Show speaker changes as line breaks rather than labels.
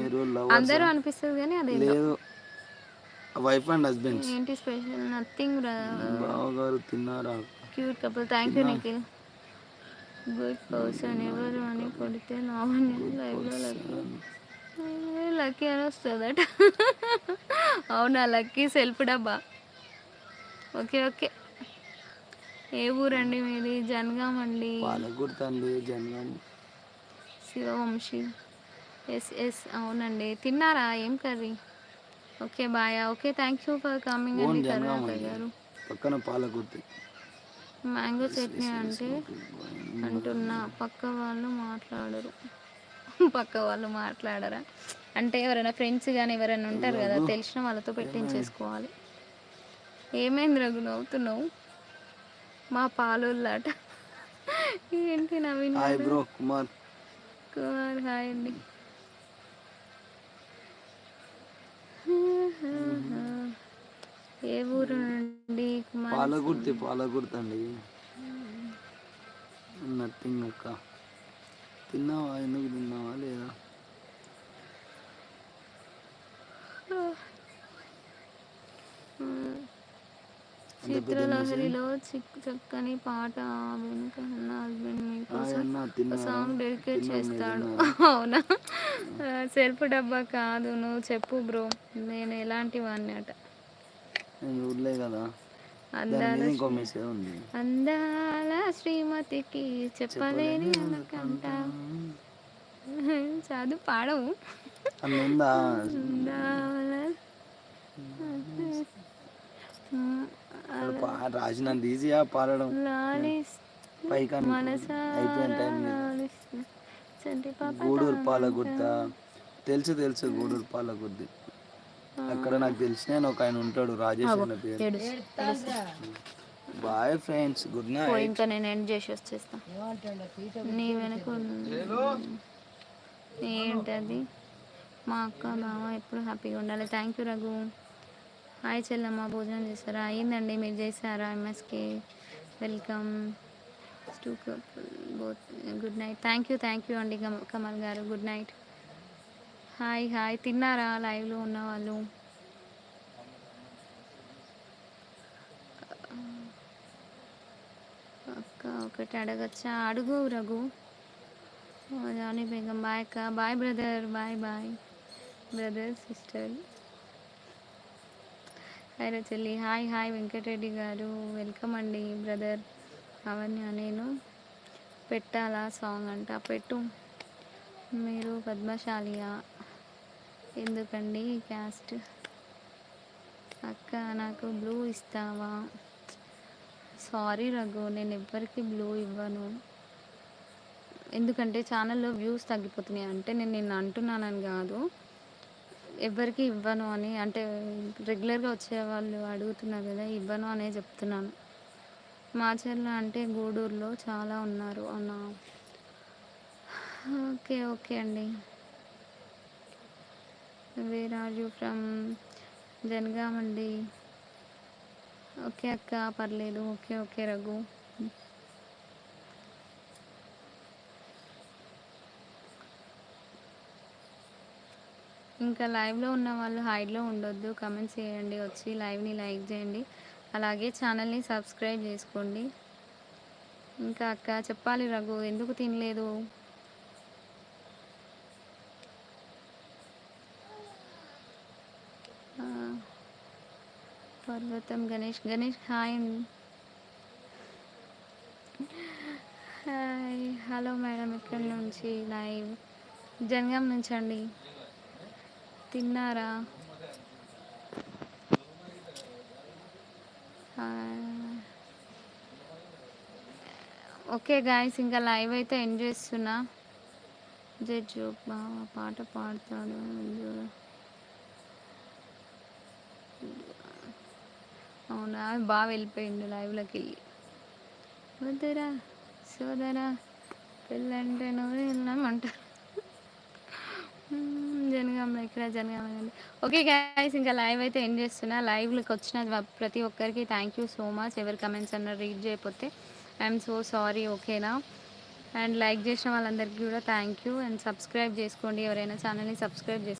మీరు లవర్సా?
అందరూ అనిపిస్తది గానీ అదేందో.
లేదు. Wife and husbands.
ఏంటి స్పెషల్? నథింగ్ రా.
బావగారు తిన్నారా?
Cute couple. థ్యాంక్ యూ
తిన్నాం.
నిఖిల్. గుడ్ పర్సన్ ఎవరు అని కొడితే లావణ్య
గుడ్
లైవ్లో లక్కీ.
పర్సన్.
లక్కీ అని వస్తుందట. అవునా లక్కీ సెల్ఫ్ డబ్బా. Okay okay. ఏ ఊరండి మీది? జనగాం అండి.
పాలకుర్తి అండి, జనగాం.
శివవంశీ. ఎస్ అవునండి. తిన్నారా? ఏం curry? Okay bye. Okay thank you for coming
on
అండి
జనగాం
కరుణాకర్
అండి,
గారు.
పక్కన పాలకుర్తి.
మ్యాంగో చట్నీ అంటే అంటున్నా పక్క వాళ్ళు మాట్లాడరు. పక్క వాళ్ళు మాట్లాడరా అంటే ఎవరైనా ఫ్రెండ్స్ కానీ ఎవరైనా ఉంటారు కదా,
రఘు
తెలిసిన వాళ్ళతో
ఏమైంది?
పెట్టించేసుకోవాలి. ఏమైంది రఘు నవ్వుతున్నావు? మా పాలోళ్ళాట. ఏంటి నవీన్
హాయ్
గారు?
బ్రో కుమార్.
కుమార్ హాయ్ అండి. ఏ ఊరు నుండి కుమార్?
పాలకుర్తి అండి. నథింగ్ అక్క. తిన్నావా? ఎందుకు తిన్నావా లేదా?
చిత్రలహరిలో చక్కని పాట వెనుక ఉన్న హస్బెండ్ మీకోసం ఒక సాంగ్ డెడికేట్ చేస్తాడు. అవునా? సెల్ఫ్ డబ్బా కాదు, నువ్వు చెప్పు బ్రో. నేను ఎలాంటి వాడిని అట.
నేను చూడలే కదా.
అందాల
ఇంకో మెసేజ్ ఉంది.
అందాల శ్రీమతికి చెప్పలేని అనకంట. చదువు పాడవు.
అందుందా?
అందాల
రాసినంత ఈజీగా పాడడం. పైకి అయిపోయిన టైం గూడూరు పాలగుర్త. తెలుసు గూడూరు పాలగుర్తి. అక్కడ నాకు తెలిసిన ఒక ఆయన ఉంటాడు, రాజేష్ అన్న పేరు. Bye friends, good night.
ఇంకా నేను ఎండ్ చేసి వచ్చేస్తా. నీ వెనక ఏంటది? మా అక్క మామ ఎప్పుడు హ్యాపీగా ఉండాలి. Thank you Raghu. హాయ్ చెల్లమ్మ, భోజనం చేస్తారా? అయిందండి, మీరు చేశారా? MSK welcome to both. Good night. Thank you అండి కమల్ గారు. Good night. హాయ్ తిన్నారా? లైవ్లో ఉన్న వాళ్ళు అక్క ఒకటి అడగచ్చా? అడుగు రఘు. జానీ బేగం బాయ్ అక్క. Bye brother. Bye brother sister. Hi రచల్లి. హాయ్ వెంకటరెడ్డి గారు, వెల్కమ్ అండి బ్రదర్. అవన్నీ నేను పెట్టాలా సాంగ్ అంట? పెట్టు. మీరు పద్మశాలియా? ఎందుకండి క్యాస్ట్? అక్క నాకు బ్లూ ఇస్తావా? సారీ రఘు, నేను ఎవ్వరికి బ్లూ ఇవ్వను. ఎందుకంటే ఛానల్లో వ్యూస్ తగ్గిపోతున్నాయి. అంటే నేను నిన్ను అంటున్నానని కాదు, ఎవరికి ఇవ్వను అని. అంటే రెగ్యులర్గా వచ్చే వాళ్ళు అడుగుతున్నారు కదా, ఇవ్వను అనే చెప్తున్నాను. మాచర్ల అంటే గూడూరులో చాలా ఉన్నారు అన్న. ఓకే అండి. Where are you from? Jangaon అండి. ఓకే అక్క, పర్లేదు. ఓకే రఘు. ఇంకా లైవ్లో ఉన్న వాళ్ళు హైడ్లో ఉండొద్దు, కమెంట్స్ చేయండి, వచ్చి లైవ్ని లైక్ చేయండి, అలాగే ఛానల్ని సబ్స్క్రైబ్ చేసుకోండి. ఇంకా అక్క చెప్పాలి రఘు, ఎందుకు తినలేదు? పర్వతం గణేష్ హాయ్ అండి. హాయ్ హలో మేడం, ఇక్కడ నుంచి లైవ్ జనగాం నుంచి అండి. తిన్నారా? ఓకే గాయస్, ఇంకా లైవ్ అయితే ఎండ్ చేస్తున్నా. జోక్ బాగా పాట పాడతాడు. అవునా, బాగా వెళ్ళిపోయిండు లైవ్లోకి వెళ్ళి. వద్దురా సోదరా పెళ్ళంటే నువ్వు వెళ్ళామంటారు. జనగాంలో ఇక్కడ జనగామండి. ఓకే గైస్, ఇంకా లైవ్ అయితే ఎండ్ చేస్తున్నా. లైవ్లోకి వచ్చిన ప్రతి ఒక్కరికి థ్యాంక్ యూ సో మచ్. ఎవరి కమెంట్స్ అన్న రీడ్ చేయకపోతే ఐఎమ్ సో సారీ. ఓకేనా? అండ్ లైక్ చేసిన వాళ్ళందరికీ కూడా థ్యాంక్ యూ. అండ్ సబ్స్క్రైబ్ చేసుకోండి, ఎవరైనా ఛానల్ని సబ్స్క్రైబ్ చేసుకోండి.